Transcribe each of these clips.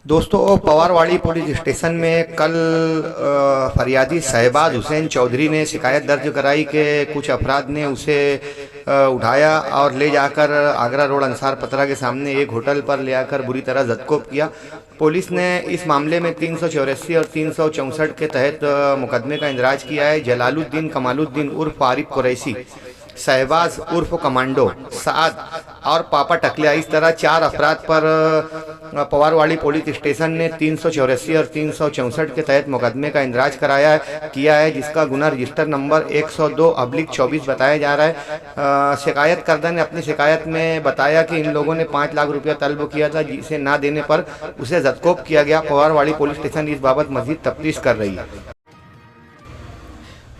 दोस्तों, पवारवाड़ी police station में कल फरियादी शहबाज हुसैन चौधरी ने शिकायत दर्ज कराई कि कुछ अपराध ने उसे उठाया और ले जाकर आगरा रोड अंसार पतरा के सामने एक होटल पर ले आकर बुरी तरह जदकोप किया। पुलिस ने इस मामले में 384 और 364 के तहत मुकदमे का इंदराज किया है। जलालुद्दीन कमालुद्दीन उर्फ आरिफ कुरैशी, शहबाज उर्फ कमांडो, साद और पापा टकलिया, इस तरह 4 अपराध पर पवारवाड़ी पुलिस स्टेशन ने 384 और 364 के तहत मुकदमे का इंदराज किया है, जिसका गुना रजिस्टर नंबर 102/24 बताया जा रहा है। शिकायतकर्ता ने अपनी शिकायत में बताया कि इन लोगों ने 5 लाख रुपया तलब किया था, जिसे ना देने पर उसे जदकोप किया गया। पवारवाड़ी पुलिस स्टेशन इस बाबत मजीद तफ्तीश कर रही है।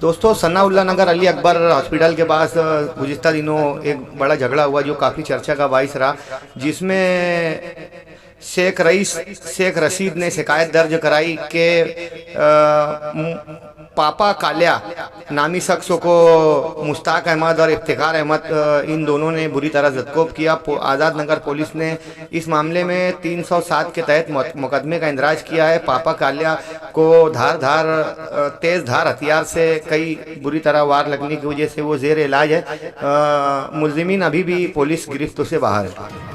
दोस्तों, सनाउल्लाह नगर अली अकबर हॉस्पिटल के पास गुज़िस्ता दिनों एक बड़ा झगड़ा हुआ जो काफ़ी चर्चा का बाइस रहा, जिसमें शेख रशीद ने शिकायत दर्ज कराई कि पापा कालिया नामी शख्सों को मुश्ताक अहमद और इफ्तिखार अहमद इन दोनों ने बुरी तरह जदकोप किया। आज़ाद नगर पुलिस ने इस मामले में 307 के तहत मुकदमे का इंदराज किया है। पापा कालिया को तेज़ धार हथियार से कई बुरी तरह वार लगने की वजह से वो जेर इलाज है। मुल्जिमीन अभी भी पुलिस गिरफ्त से बाहर है।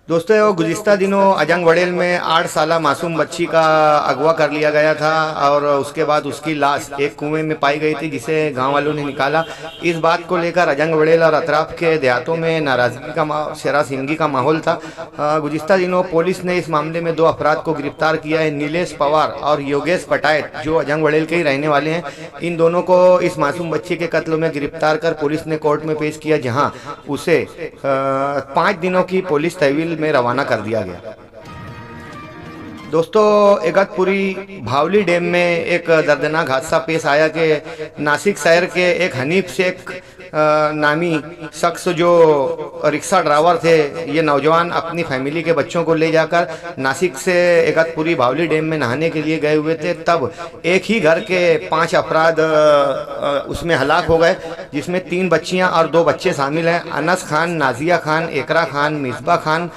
दोस्तों, गुज़िस्ता दिनों अजंग वड़ेल में 8 साला मासूम बच्ची का अगवा कर लिया गया था और उसके बाद उसकी लाश एक कुएं में पाई गई थी, जिसे गांव वालों ने निकाला। इस बात को लेकर अजंग वड़ेल और अतराफ के देहातों में नाराजगी का शरासिंगी का माहौल था। गुज़िस्ता दिनों पुलिस ने इस मामले में 2 अपराध को गिरफ्तार किया है। नीलेश पवार और योगेश पटायत, जो अजंग वड़ेल के ही रहने वाले हैं, इन दोनों को इस मासूम बच्ची के कत्ल में गिरफ्तार कर पुलिस ने कोर्ट में पेश किया, जहां उसे 5 दिनों की पुलिस तहवील में रवाना कर दिया गया। दोस्तों, इगतपुरी भावली डैम में एक दर्दनाक हादसा पेश आया कि नासिक शहर के एक हनीफ शेख नामी शख्स जो रिक्शा ड्राइवर थे, ये नौजवान अपनी फैमिली के बच्चों को ले जाकर नासिक से इगतपुरी भावली डैम में नहाने के लिए गए हुए थे। तब एक ही घर के 5 अपराध उसमें हलाक हो गए, जिसमें 3 बच्चियां और 2 बच्चे शामिल हैं। अनस खान, नाजिया खान, एकरा खान, मिसबा खान,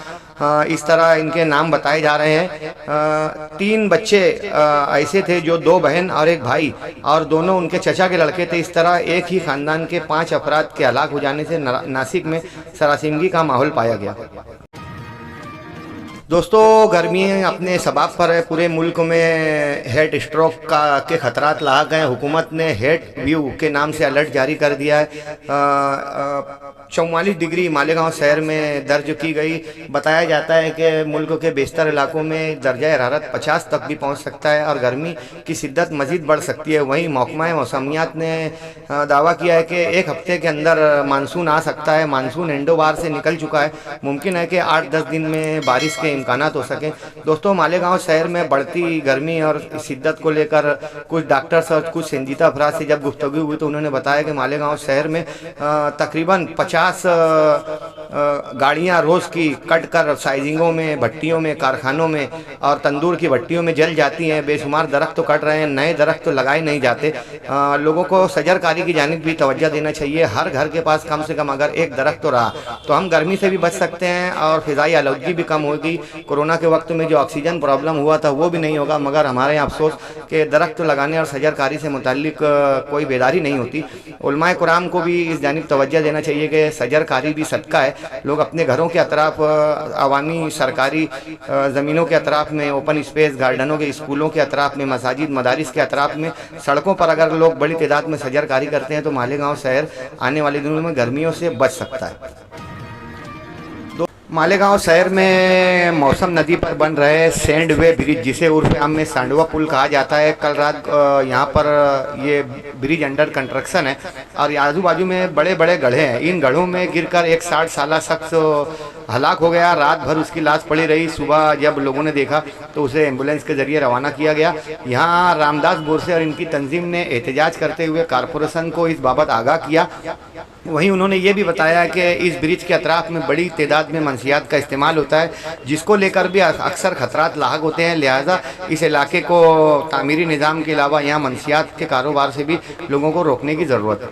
इस तरह इनके नाम बताए जा रहे हैं। 3 बच्चे ऐसे थे जो 2 बहन और 1 भाई और दोनों उनके चचा के लड़के थे। इस तरह एक ही खानदान के 5 अपराध के हलाक हो जाने से नासिक में सरासिमगी का माहौल पाया गया। दोस्तों, गर्मी अपने सबाब पर है। पूरे मुल्क में हेट स्ट्रोक के खतरात लाक गए। हुकूमत ने हेट व्यू के नाम से अलर्ट जारी कर दिया है। 44 डिग्री मालेगांव शहर में दर्ज की गई। बताया जाता है कि मुल्क के बेशतर इलाकों में दर्जा हरारत 50 तक भी पहुंच सकता है और गर्मी की शिद्दत मज़ीद बढ़ सकती है। वहीं महकमा मौसमियात ने दावा किया है कि 1 हफ्ते के अंदर मानसून आ सकता है। मानसून एंडोबार से निकल चुका है। मुमकिन है कि 8-10 दिन में बारिश के इम्कानात हो सके। दोस्तों, मालेगांव शहर में बढ़ती गर्मी और शिद्दत को लेकर कुछ डॉक्टर्स और कुछ संजीदा अफराद से जब गुफ्तगू हुई तो उन्होंने बताया कि मालेगांव शहर में तकरीबन 50 गाड़ियां रोज़ की कट कर साइजिंगों में, भट्टियों में, कारखानों में और तंदूर की भट्टियों में जल जाती हैं। बेशुमार दरख्त तो कट रहे हैं, नए दरख्त तो लगाए नहीं जाते। लोगों को शजरकारी की जानिब भी तवज्जो देना चाहिए। हर घर के पास कम से कम अगर 1 दरख्त तो रहा तो हम गर्मी से भी बच सकते हैं और फ़िज़ाई आलूदगी भी कम होगी। कोरोना के वक्त में जो ऑक्सीजन प्रॉब्लम हुआ था वो भी नहीं होगा। मगर हमारे यहाँ अफसोस कि दरख्त लगाने और शजरकारी से मुताल्लिक कोई बेदारी नहीं होती। उलमाए कुराम को भी इस जानिब तवज्जो देना चाहिए कि शजरकारी भी सदका है। लोग अपने घरों के अतराफ, अवामी सरकारी ज़मीनों के अतराफ में, ओपन स्पेस गार्डनों के, स्कूलों के अतराफ में, मसाजिद मदारिस के अतराफ में, सड़कों पर अगर लोग बड़ी तादाद में शजरकारी करते हैं तो मालेगांव शहर आने वाले दिनों में गर्मियों से बच सकता है। मालेगांव शहर में मौसम नदी पर बन रहे सैंडवे ब्रिज, जिसे उर्फ आम में सांडवा पुल कहा जाता है, कल रात यहाँ पर ये ब्रिज अंडर कंस्ट्रक्शन है और आजू बाजू में बड़े बड़े गड्ढे हैं। इन गड्ढों में गिरकर एक 60 साला शख्स हलाक हो गया। रात भर उसकी लाश पड़ी रही। सुबह जब लोगों ने देखा तो उसे एम्बुलेंस के जरिए रवाना किया गया। यहाँ रामदास बोरसे और इनकी तंजीम ने एहतजाज करते हुए कारपोरेशन को इस बाबत आगाह किया। वहीं उन्होंने ये भी बताया कि इस ब्रिज के अतराफ में बड़ी तादाद में मनशियात का इस्तेमाल होता है, जिसको लेकर भी अक्सर खतरात लाहक होते हैं। लिहाजा इस इलाके को तामीरी निज़ाम के अलावा यहाँ मनशियात के कारोबार से भी लोगों को रोकने की ज़रूरत है।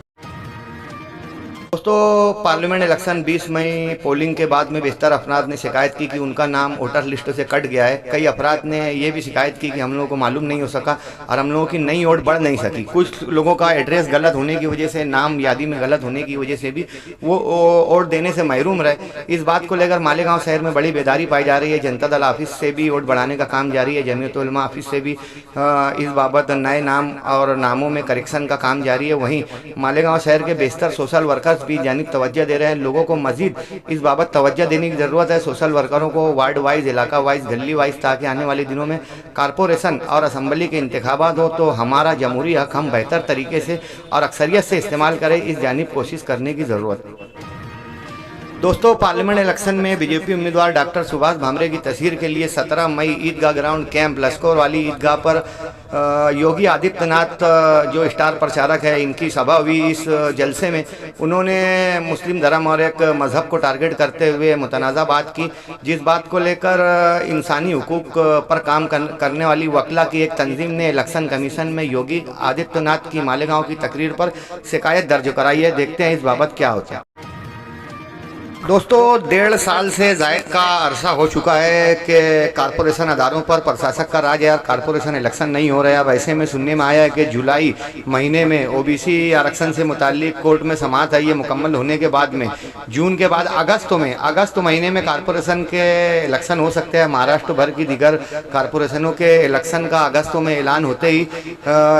दोस्तों, पार्लियामेंट इलेक्शन 20 मई पोलिंग के बाद में बेशतर अफराद ने शिकायत की कि उनका नाम वोटर लिस्ट से कट गया है। कई अफराद ने ये भी शिकायत की कि हम लोगों को मालूम नहीं हो सका और हम लोगों की नई वोट बढ़ नहीं सकी। कुछ लोगों का एड्रेस गलत होने की वजह से, नाम यादी में गलत होने की वजह से भी वो वोट देने से महरूम रहे। इस बात को लेकर मालेगांव शहर में बड़ी बेदारी पाई जा रही है। जनता दल ऑफिस से भी वोट बढ़ाने का काम जारी है। जमीयत उलमा ऑफिस से भी इस बाबत नए नाम और नामों में करेक्शन का काम जारी है। वहीं मालेगांव शहर के बेशतर सोशल वर्कर्स भी जानिब तवज्जो दे रहे हैं। लोगों को मजीद इस बाबत तवज्जो देने की ज़रूरत है। सोशल वर्करों को वार्ड वाइज, इलाका वाइज, गली वाइज, ताकि आने वाले दिनों में कारपोरेशन और असम्बली के इंतखाबात हो तो हमारा जमहूरी हक हम बेहतर तरीके से और अक्सरियत से इस्तेमाल करें, इस जानिब कोशिश करने की ज़रूरत है। दोस्तों, पार्लियामेंट इलेक्शन में बीजेपी उम्मीदवार डॉक्टर सुभाष भामरे की तस्वीर के लिए 17 मई ईदगाह ग्राउंड कैंप लश्कोर वाली ईदगाह पर योगी आदित्यनाथ जो स्टार प्रचारक है, इनकी सभा हुई। इस जलसे में उन्होंने मुस्लिम धर्म और एक मज़हब को टारगेट करते हुए मुतनाज़ा बात की, जिस बात को लेकर इंसानी हुकूक पर काम करने वाली वकला की एक तंजीम ने इलेक्शन कमीशन में योगी आदित्यनाथ की मालेगांव की तकरीर पर शिकायत दर्ज कराई है। देखते हैं इस बाबत क्या होता है। दोस्तों, 1.5 साल से जायद का अरसा हो चुका है कि कारपोरेशन अदारों पर प्रशासक का राज है। कारपोरेशन इलेक्शन नहीं हो रहा है। अब ऐसे में सुनने में आया है कि जुलाई महीने में ओबीसी आरक्षण से मुताल्लिक कोर्ट में समाअत है। ये मुकम्मल होने के बाद में जून के बाद अगस्त महीने में कारपोरेशन के इलेक्शन हो सकते हैं। महाराष्ट्र भर की दीगर कारपोरेशनों के इलेक्शन का अगस्त में ऐलान होते ही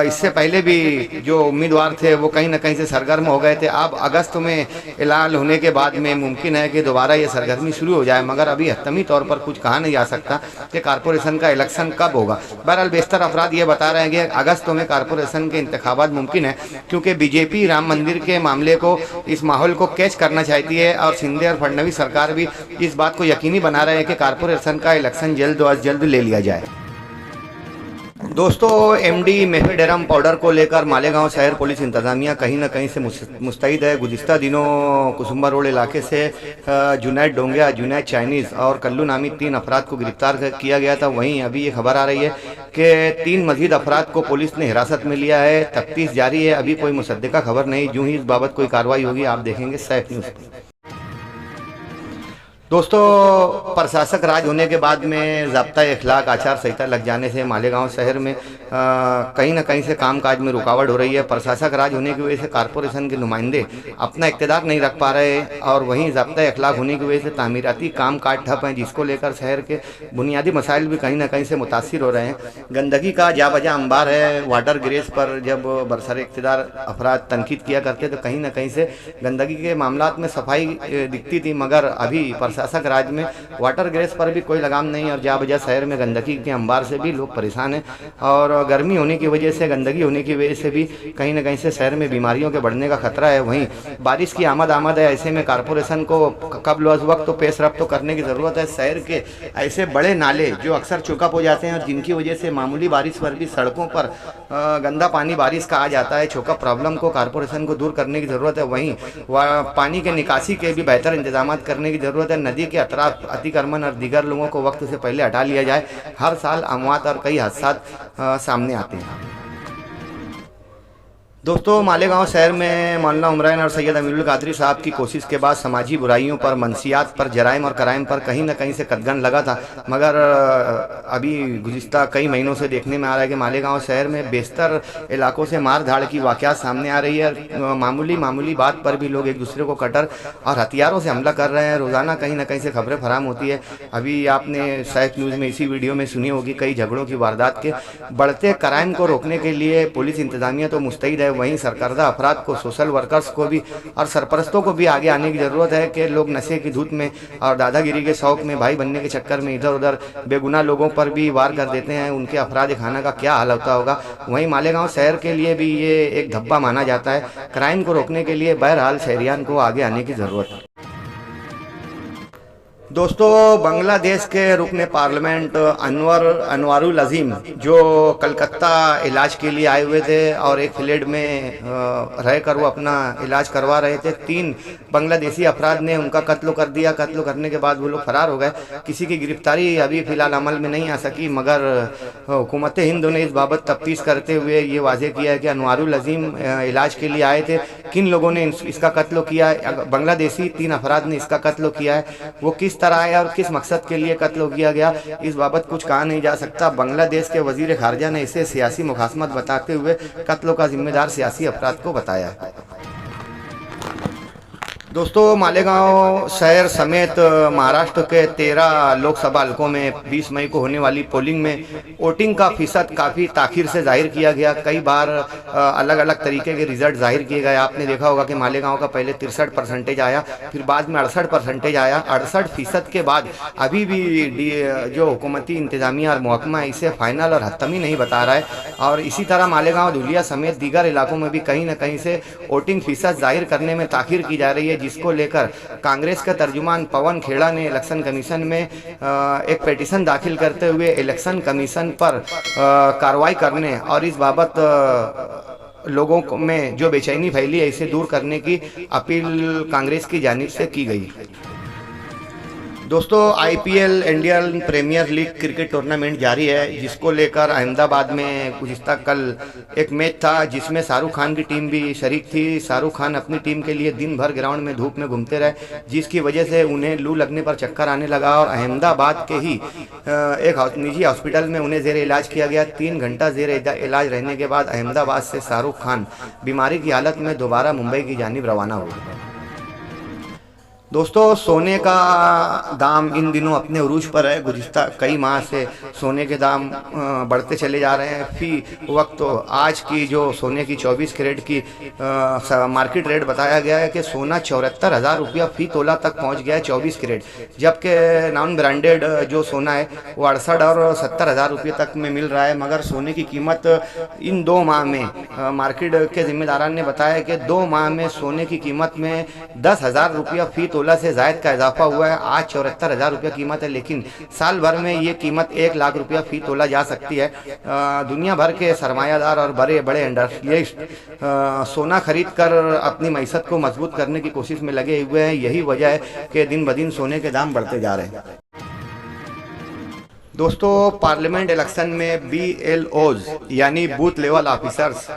इससे पहले भी जो उम्मीदवार थे वो कहीं ना कहीं से सरगर्म हो गए थे। अब अगस्त में ऐलान होने के बाद में मुमकिन है कि दोबारा ये सरगर्मी शुरू हो जाए, मगर अभी हतमी तौर पर कुछ कहा नहीं जा सकता कि कारपोरेशन का इलेक्शन कब होगा। बहरहाल बेशतर अफराद ये बता रहे हैं कि अगस्त में कारपोरेशन के इंतखाबात मुमकिन है, क्योंकि बीजेपी राम मंदिर के मामले को, इस माहौल को कैच करना चाहती है और शिंदे और फडणवीस सरकार भी इस बात को यकीनी बना रहे हैं कि कारपोरेशन का इलेक्शन जल्द अज जल्द ले लिया जाए। दोस्तों, एमडी मेफेडेरम पाउडर को लेकर मालेगांव शहर पुलिस इंतजामिया कहीं ना कहीं से मुस्तैद है। गुज़िस्ता दिनों कुसुम्बा रोड इलाके से जुनैद डोंगिया, जुनैद चाइनीज़ और कल्लू नामी 3 अफराद को गिरफ्तार किया गया था। वहीं अभी ये खबर आ रही है कि 3 मजीद अफराद को पुलिस ने हिरासत में लिया है। तफ्तीश जारी है। अभी कोई मुसद्दिका खबर नहीं। जो ही इस बाबत कोई कार्रवाई होगी आप देखेंगे सैफ न्यूज़। दोस्तों, प्रशासक राज होने के बाद में ज़ाब्ता इखलाक आचार संहिता लग जाने से मालेगांव शहर में कहीं ना कहीं से कामकाज में रुकावट हो रही है। प्रशासक राज होने की वजह से कारपोरेशन के नुमाइंदे अपना इक़्तिदार नहीं रख पा रहे और वहीं ज़ाब्ता इखलाक होने की वजह से तामीराती काम काज ठप हैं, जिसको लेकर शहर के बुनियादी मसाइल भी कहीं ना कहीं से मुतासिर हो रहे हैं। गंदगी का जाबजा अंबार है। वाटर ग्रेस पर जब बरसर इक़्तिदार अफराद तनकीद किया करते तो कहीं ना कहीं से गंदगी के मामलात में सफाई दिखती थी, मगर अभी प्रशासक राज में वाटर ग्रेस पर भी कोई लगाम नहीं और जाबजा शहर में गंदगी के अंबार से भी लोग परेशान हैं और गर्मी होने की वजह से, गंदगी होने की वजह से भी कहीं ना कहीं से शहर में बीमारियों के बढ़ने का खतरा है। वहीं बारिश की आमद है। ऐसे में कारपोरेशन को कब्ल अज़ वक्त तो पेश रफ्त तो करने की ज़रूरत है। शहर के ऐसे बड़े नाले जो अक्सर चौकअप हो जाते हैं और जिनकी वजह से मामूली बारिश पर भी सड़कों पर गंदा पानी बारिश का आ जाता है, चौकअप प्रॉब्लम को कारपोरेशन को दूर करने की ज़रूरत है। वहीं पानी के निकासी के भी बेहतर इंतजाम करने की ज़रूरत है। नदी के अतराफ अतिक्रमण और दीगर लोगों को वक्त से पहले हटा लिया जाए। हर साल अमवात और कई हादसात सामने आते हैं। दोस्तों, मालेगांव शहर में मौलाना उमरान और सैयद अमीरुल कादरी साहब की कोशिश के बाद समाजी बुराइयों पर, मनसियात पर, जराइम और कराइम पर कहीं ना कहीं से कदगन लगा था, मगर अभी गुज़िस्ता कई महीनों से देखने में आ रहा है कि मालेगांव शहर में बेशतर इलाकों से मार धाड़ की वाक़यात सामने आ रही है। मामूली बात पर भी लोग एक दूसरे को कटर और हथियारों से हमला कर रहे हैं। रोज़ाना कहीं ना कहीं से खबरें फराम होती है। अभी आपने सैफ न्यूज़ में इसी वीडियो में सुनी होगी कई झगड़ों की वारदात के। बढ़ते क्राइम को रोकने के लिए पुलिस इंतजामिया तो मुस्तैद है, वहीं सरकर्दा अफराद को, सोशल वर्कर्स को भी और सरपरस्तों को भी आगे आने की ज़रूरत है कि लोग नशे की धुत में और दादागिरी के शौक में, भाई बनने के चक्कर में इधर उधर बेगुनाह लोगों पर भी वार कर देते हैं। उनके अफराद खाना का क्या हाल होता होगा। वहीं मालेगांव शहर के लिए भी ये एक धब्बा माना जाता है। क्राइम को रोकने के लिए बहरहाल शहरियान को आगे आने की ज़रूरत है। दोस्तों, बांग्लादेश के रुकने पार्लियामेंट अनवारुल अजीम जो कलकत्ता इलाज के लिए आए हुए थे और एक फ्लैट में रहकर वो अपना इलाज करवा रहे थे, 3 बांग्लादेशी अपराध ने उनका कत्ल कर दिया। कत्ल करने के बाद वो लोग फरार हो गए। किसी की गिरफ्तारी अभी फ़िलहाल अमल में नहीं आ सकी, मगर हुकूमत हिंद ने इस बाबत तफ्तीश करते हुए ये वाज़े किया है कि अनवारुल अजीम इलाज के लिए आए थे। किन लोगों ने इसका कत्ल किया, बांग्लादेशी 3 अफराद ने इसका कत्ल किया है। वो किस तरह आया और किस मकसद के लिए कत्ल किया गया, इस बाबत कुछ कहा नहीं जा सकता। बांग्लादेश के वजीर खारजा ने इसे सियासी मुखासमत बताते हुए कत्लों का जिम्मेदार सियासी अपराध को बताया है। दोस्तों, मालेगांव शहर समेत महाराष्ट्र के 13 लोकसभा हलकों में 20 मई को होने वाली पोलिंग में वोटिंग का फीसद काफ़ी ताखिर से जाहिर किया गया। कई बार अलग अलग तरीके के रिजल्ट जाहिर किए गए। आपने देखा होगा कि मालेगांव का पहले 63% आया, फिर बाद में 68% आया। 68% के बाद अभी भी जो हुकूमती इंतजामिया और महकमा इसे फाइनल और हतमी नहीं बता रहा है। और इसी तरह मालेगांव, धुलिया समेत दीगर इलाकों में भी कहीं न कहीं से वोटिंग फीसद जाहिर करने में ताखिर की जा रही है, जिसको लेकर कांग्रेस के तर्जुमान पवन खेड़ा ने इलेक्शन कमीशन में एक पिटीशन दाखिल करते हुए इलेक्शन कमीशन पर कार्रवाई करने और इस बाबत लोगों में जो बेचैनी फैली है इसे दूर करने की अपील कांग्रेस की जानिब से की गई। दोस्तों, IPL Indian Premier League cricket tournament जारी है, जिसको लेकर अहमदाबाद में गुज़िश्ता कल एक मैच था जिसमें शाहरुख खान की टीम भी शरीक थी। शाहरुख खान अपनी टीम के लिए दिन भर ग्राउंड में धूप में घूमते रहे, जिसकी वजह से उन्हें लू लगने पर चक्कर आने लगा और अहमदाबाद के ही एक निजी हॉस्पिटल में उन्हें जेर इलाज किया गया। 3 घंटा जेर इलाज रहने के बाद अहमदाबाद से शाहरुख खान बीमारी की हालत में दोबारा मुंबई की जानिब रवाना हुए। दोस्तों, सोने का दाम इन दिनों अपने उरूज पर है। गुज़िश्ता कई माह से सोने के दाम बढ़ते चले जा रहे हैं। फी वक्त तो आज की जो सोने की 24 कैरेट की मार्केट रेट बताया गया है कि सोना 74,000 रुपया फ़ी तोला तक पहुंच गया है 24 कैरेट, जबकि नॉन ब्रांडेड जो सोना है वो 68 और 70,000 रुपये तक में मिल रहा है। मगर सोने की कीमत इन 2 माह में मार्केट के जिम्मेदारान ने बताया कि 2 माह में सोने की कीमत में 10,000 रुपया फ़ी तोला से जायद का इजाफा हुआ है। आज 74,000 रुपया कीमत है, लेकिन साल भर में ये कीमत 1 लाख रुपया फ़ी तोला जा सकती है। दुनिया भर के सरमायादार और बड़े बड़े इंडस्ट्रियलिस्ट सोना खरीद कर अपनी मईशत को मजबूत करने की कोशिश में लगे हुए हैं। यही वजह है कि दिन ब दिन सोने के दाम बढ़ते जा रहे हैं। दोस्तों, पार्लियामेंट इलेक्शन में BLOs यानी बूथ लेवल ऑफिसर्स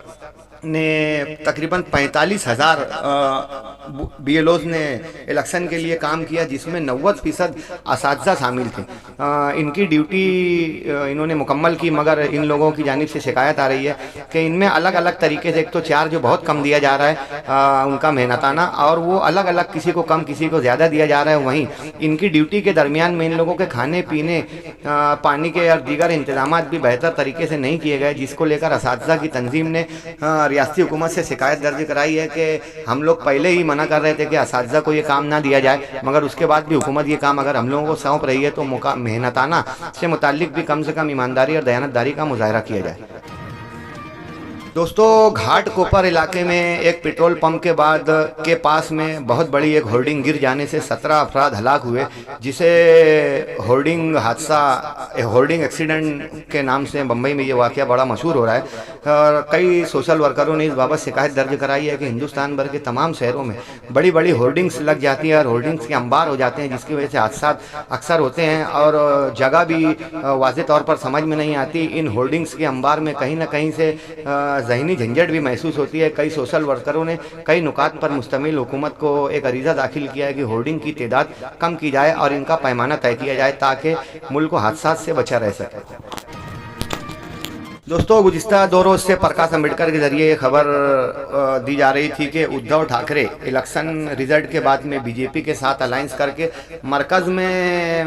ने तकरीबन 45,000 BLOs ने इलेक्शन के लिए काम किया, जिसमें 90% असातिज़ा शामिल थे। इनकी ड्यूटी इन्होंने मुकम्मल की, मगर इन लोगों की जानिब से शिकायत आ रही है कि इनमें अलग अलग तरीके से, एक तो चार्ज जो बहुत कम दिया जा रहा है उनका मेहनताना, और वो अलग अलग किसी को कम किसी को ज़्यादा दिया जा रहा है। वहीं इनकी ड्यूटी के दरमियान में इन लोगों के खाने पीने, पानी के और दीगर इंतजाम भी बेहतर तरीके से नहीं किए गए, जिसको लेकर असातिज़ा की तंजीम ने रियासती हुकूमत से शिकायत दर्ज कराई है कि हम लोग पहले ही मना कर रहे थे कि असातिज़ा को ये काम ना दिया जाए, मगर उसके बाद भी हुकूमत ये काम अगर हम लोगों को सौंप रही है तो मेहनताना से मुताल्लिक भी कम से कम ईमानदारी और दयानतदारी का मुजाहरा किया जाए। दोस्तों, घाट कोपर इलाके में एक पेट्रोल पंप के पास में बहुत बड़ी एक होर्डिंग गिर जाने से 17 अफराद हलाक हुए, जिसे होर्डिंग एक्सीडेंट के नाम से बम्बई में ये वाक़या बड़ा मशहूर हो रहा है। और कई सोशल वर्करों ने इस बाबत शिकायत दर्ज कराई है कि हिंदुस्तान भर के तमाम शहरों में बड़ी बड़ी होर्डिंग्स लग जाती हैं और होर्डिंग्स के अंबार हो जाते हैं, जिसकी वजह से हादसा अक्सर होते हैं और जगह भी वाज़ेह तौर पर समझ में नहीं आती। इन होर्डिंग्स के अंबार में कहीं ना कहीं से ज़हनी झंझट भी महसूस होती है। कई सोशल वर्करों ने कई नुकात पर मुश्तमिल हुकूमत को एक अरीज़ा दाखिल किया है कि होर्डिंग की तादाद कम की जाए और इनका पैमाना तय किया जाए ताकि मुल्क को हादसा से बचा रह सके। दोस्तों, गुज़िश्ता 2 रोज़ से प्रकाश अम्बेडकर के जरिए ये खबर दी जा रही थी कि उद्धव ठाकरे इलेक्शन रिजल्ट के बाद में बीजेपी के साथ अलायंस करके मरकज़ में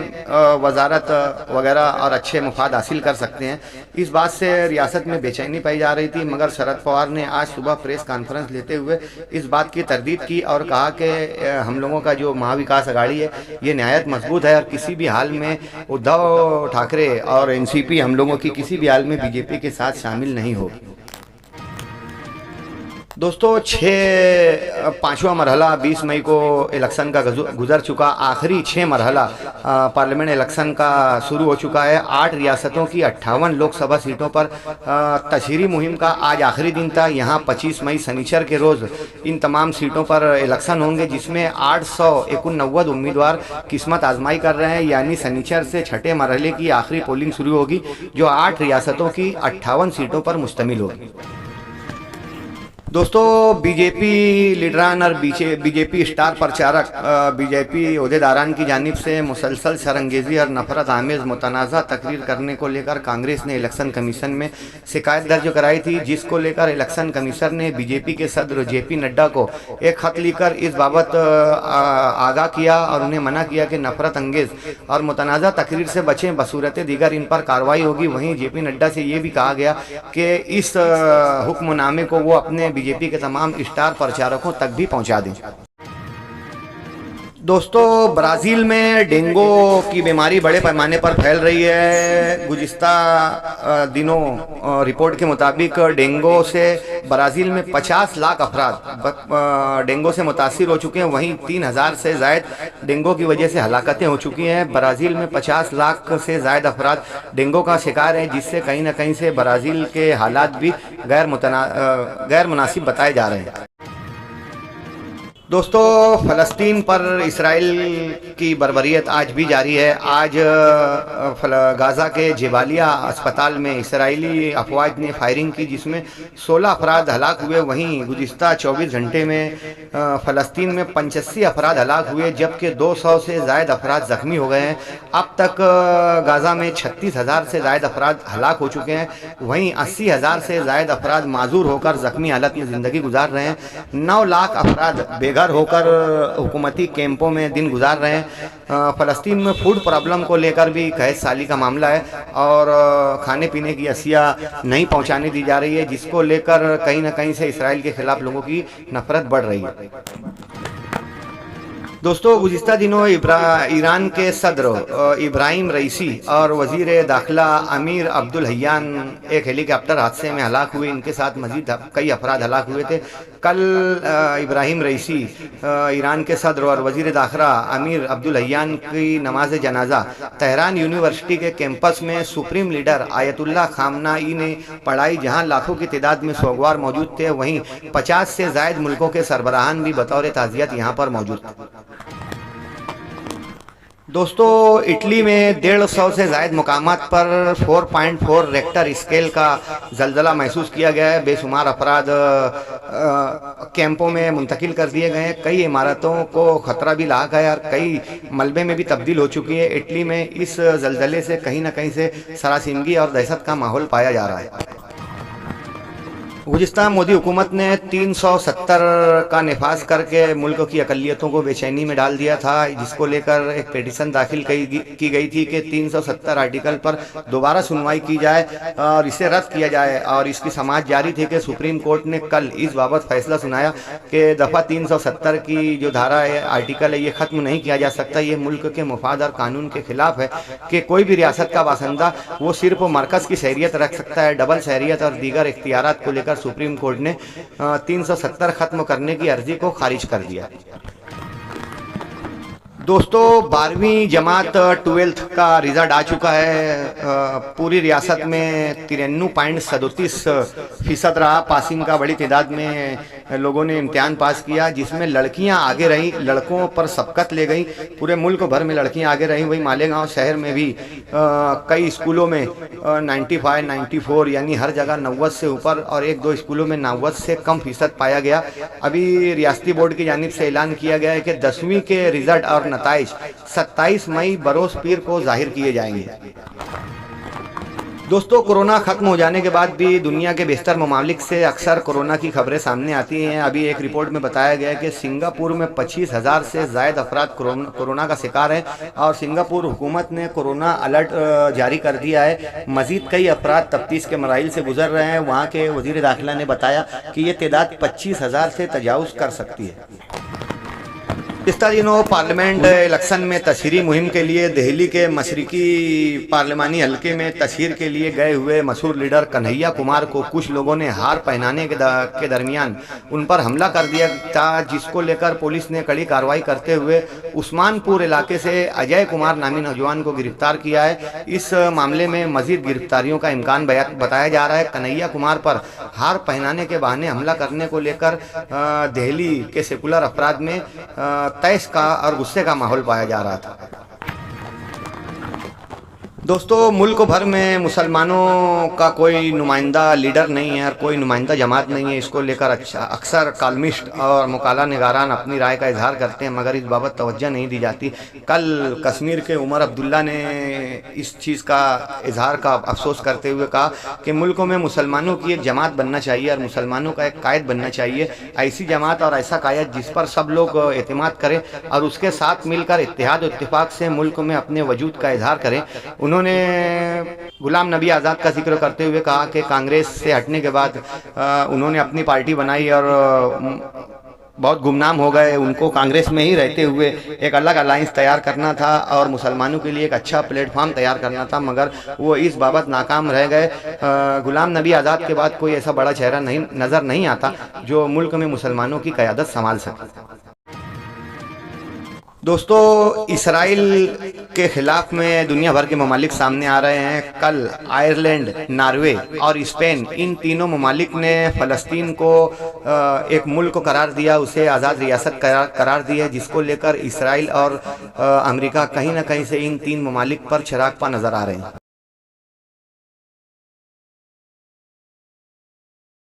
वजारत वगैरह और अच्छे मुफाद हासिल कर सकते हैं। इस बात से रियासत में बेचैनी पाई जा रही थी, मगर शरद पवार ने आज सुबह प्रेस कॉन्फ्रेंस लेते हुए इस बात की तरदीद की और कहा कि हम लोगों का जो महाविकास अघाड़ी है ये नहायत मजबूत है और किसी भी हाल में उद्धव ठाकरे और NCP हम लोगों की किसी भी हाल में बीजेपी के साथ शामिल नहीं होगी। दोस्तों पांचवा मरहला 20 मई को इलेक्शन का गुजर चुका। आखिरी 6 मरहला पार्लियामेंट इलेक्शन का शुरू हो चुका है। 8 रियासतों की 58 लोकसभा सीटों पर तशहीरी मुहिम का आज आखिरी दिन था। यहाँ 25 मई शनिचर के रोज़ इन तमाम सीटों पर इलेक्शन होंगे, जिसमें 889 उम्मीदवार किस्मत आजमाई कर रहे हैं। यानी शनिचर से छठे मरहले की आखिरी पोलिंग शुरू होगी, जो 8 रियासतों की 58 सीटों पर मुश्तमिल होगी। दोस्तों, बीजेपी लीडरान और बीजेपी स्टार प्रचारक बीजेपी ओहदेदारान की जानिब से मुसलसल शरंगेजी और नफरत आमेज मुतनाज़ा तकरीर करने को लेकर कांग्रेस ने इलेक्शन कमीशन में शिकायत दर्ज कराई थी, जिसको लेकर इलेक्शन कमीशन ने बीजेपी के सदर जेपी नड्डा को एक खत लिखकर इस बाबत आगाह किया और उन्हें मना किया कि नफरत अंगेज और मुतनाज़ा तकरीर से बचें, बसूरत दीगर इन पर कार्रवाई होगी। वहीं जेपी नड्डा से ये भी कहा गया कि इस हुक्मनामे को वो अपने बीजेपी के तमाम स्टार प्रचारकों तक भी पहुंचा दें। दोस्तों, ब्राज़ील में डेंगू की बीमारी बड़े पैमाने पर फैल रही है। गुज़िस्ता दिनों रिपोर्ट के मुताबिक डेंगू से ब्राज़ील में 50 लाख अफराद डेंगू से मुतासिर हो चुके हैं। वहीं 3000 से ज़ायद डेंगू की वजह से हलाकतें हो चुकी हैं। ब्राज़ील में 50 लाख से ज़ायद अफराद डेंगू का शिकार हैं, जिससे कहीं ना कहीं से ब्राज़ील के हालात भी गैर मुनासिब बताए जा रहे हैं। दोस्तों, फ़लस्तीन पर इसराइल की बर्बरियत आज भी जारी है। आज गाज़ा के जेबालिया अस्पताल में इसराइली अफवाज ने फायरिंग की, जिसमें 16 अफराद हलाक हुए। वहीं गुज़िस्ता 24 घंटे में फ़लस्तीन में 85 अफराद हलाक हुए, जबकि 200 से ज़ायद अफराद ज़ख्मी हो गए हैं। अब तक गाज़ा में 36,000 से ज़ायद अफराद हलाक हो चुके हैं। वहीं 80,000 से ज़ायद अफराद माजूर होकर ज़ख्मी हालत में ज़िंदगी गुजार रहे हैं। 9 लाख अफराद घर होकर हुकूमती कैंपों में दिन गुजार रहे हैं। फ़लस्तीन में फूड प्रॉब्लम को लेकर भी कहस साली का मामला है और खाने पीने की अशिया नहीं पहुंचाने दी जा रही है, जिसको लेकर कहीं ना कहीं से इसराइल के खिलाफ लोगों की नफरत बढ़ रही है। दोस्तों, गुज़िस्ता दिनों ईरान के सदर इब्राहिम रईसी और वज़ीर दाखिला अमीर अब्दुल हय्यान एक हेलीकॉप्टर हादसे में हलाक हुए। इनके साथ मजीद कई अफराद हलाक हुए थे। कल इब्राहिम रईसी, ईरान के सदर और वज़ीर दाखिला अमीर अब्दुल हय्यान की नमाज जनाजा तेहरान यूनिवर्सिटी के कैंपस में सुप्रीम लीडर आयतुल्लाह खामनाई ने पढ़ाई, जहां लाखों की तादाद में सोगवार मौजूद थे। वहीं 50 से ज़ायद मुल्कों के सरबराहान भी बतौर ताज़ियत यहाँ पर मौजूद थे। दोस्तों, इटली में 150 से ज़ायद मुकामात पर 4.4 रेक्टर स्केल का जलजला महसूस किया गया है। बेशुमार अफराद कैंपों में मुंतकिल कर दिए गए हैं। कई इमारतों को खतरा भी लाक है और कई मलबे में भी तब्दील हो चुकी है। इटली में इस जलजले से कहीं ना कहीं से सरासिमगी और दहशत का माहौल पाया जा रहा है। गुज़िस्ता मोदी हुकूमत ने 370 का नफाज करके मुल्क की अकलियतों को बेचैनी में डाल दिया था, जिसको लेकर एक पिटीशन दाखिल की गई थी कि 370 आर्टिकल पर दोबारा सुनवाई की जाए और इसे रद्द किया जाए। और इसकी समाअत जारी थी कि सुप्रीम कोर्ट ने कल इस बाबत फैसला सुनाया कि दफ़ा 370 की जो धारा है, आर्टिकल है, ये ख़त्म नहीं किया जा सकता। ये मुल्क के मुफाद और कानून के खिलाफ है कि कोई भी रियासत का बासिंदा वो सिर्फ मरकज़ की शहरियत रख सकता है। डबल शहरियत और दीगर इख्तियारात को लेकर सुप्रीम कोर्ट ने 370 खत्म करने की अर्जी को खारिज कर दिया। दोस्तों, 12वीं जमात 12th का रिजल्ट आ चुका है। पूरी रियासत में 93.37% रहा पासिंग का। बड़ी तादाद में लोगों ने इम्तिहान पास किया, जिसमें लड़कियां आगे रहीं, लड़कों पर सबकत ले गई। पूरे मुल्क भर में लड़कियां आगे रहीं। वही मालेगांव शहर में भी कई स्कूलों में 95, 94 यानी हर जगह 90 से ऊपर और 1-2 स्कूलों में 90 से कम फीसद पाया गया। अभी रियासती बोर्ड की जानिब से ऐलान किया गया है कि 10वीं के रिजल्ट और नताइज 27 मई बरोज़ पीर को जाहिर किए जाएंगे। दोस्तों, कोरोना खत्म हो जाने के बाद भी दुनिया के बेशतर ममालिक से अक्सर कोरोना की खबरें सामने आती हैं। अभी एक रिपोर्ट में बताया गया है कि सिंगापुर में 25,000 से ज़ायद अफराद कोरोना का शिकार हैं और सिंगापुर हुकूमत ने कोरोना अलर्ट जारी कर दिया है। मज़ीद कई अफराद तफ्तीश के मराइल से गुजर रहे हैं। वहाँ के वज़ीर दाखिला ने बताया कि ये तादाद 25,000 से तजावुज़ कर सकती है। पिछले दिनों पार्लियामेंट इलेक्शन में तशहीरी मुहिम के लिए दिल्ली के मशरकी पार्लिमानी हलके में तशहीर के लिए गए हुए मशहूर लीडर कन्हैया कुमार को कुछ लोगों ने हार पहनाने के दरमियान उन पर हमला कर दिया था, जिसको लेकर पुलिस ने कड़ी कार्रवाई करते हुए उस्मानपुर इलाके से अजय कुमार नामी नौजवान को गिरफ्तार किया है। इस मामले में मजीद गिरफ्तारियों का इम्कान बताया जा रहा है। कन्हैया कुमार पर हार पहनाने के बहाने हमला करने को लेकर दिल्ली के सेकुलर अपराध में तैश का और गुस्से का माहौल पाया जा रहा था। दोस्तों, मुल्क भर में मुसलमानों का कोई नुमाइंदा लीडर नहीं है और कोई नुमाइंदा जमात नहीं है। इसको लेकर अक्सर कालमिस्ट और मुकाला निगारान अपनी राय का इजहार करते हैं, मगर इस बाबत तवज्जो नहीं दी जाती। कल कश्मीर के उमर अब्दुल्ला ने इस चीज़ का इजहार का अफसोस करते हुए कहा कि मुल्क में मुसलमानों की एक जमात बनना चाहिए और मुसलमानों का एक कायद बनना चाहिए। ऐसी जमात और ऐसा कायद जिस पर सब लोग एतमाद करें और उसके साथ मिलकर इत्तेहाद और इत्तेफाक से मुल्क में अपने वजूद का इजहार करें। उन्होंने गुलाम नबी आज़ाद का जिक्र करते हुए कहा कि कांग्रेस से हटने के बाद उन्होंने अपनी पार्टी बनाई और बहुत गुमनाम हो गए। उनको कांग्रेस में ही रहते हुए एक अलग अलायंस तैयार करना था और मुसलमानों के लिए एक अच्छा प्लेटफॉर्म तैयार करना था, मगर वो इस बाबत नाकाम रह गए। गुलाम नबी आज़ाद के बाद कोई ऐसा बड़ा चेहरा नज़र नहीं आता जो मुल्क में मुसलमानों की क़यादत संभाल सके। दोस्तों, इसराइल के खिलाफ में दुनिया भर के ममालिक सामने आ रहे हैं। कल आयरलैंड, नॉर्वे और स्पेन, इन तीनों ममालिक ने फ़लस्तीन को एक मुल्क करार दिया, उसे आज़ाद रियासत करार दी है, जिसको लेकर इसराइल और अमेरिका कहीं ना कहीं से इन तीन ममालिक पर चिराग पा नज़र आ रहे हैं।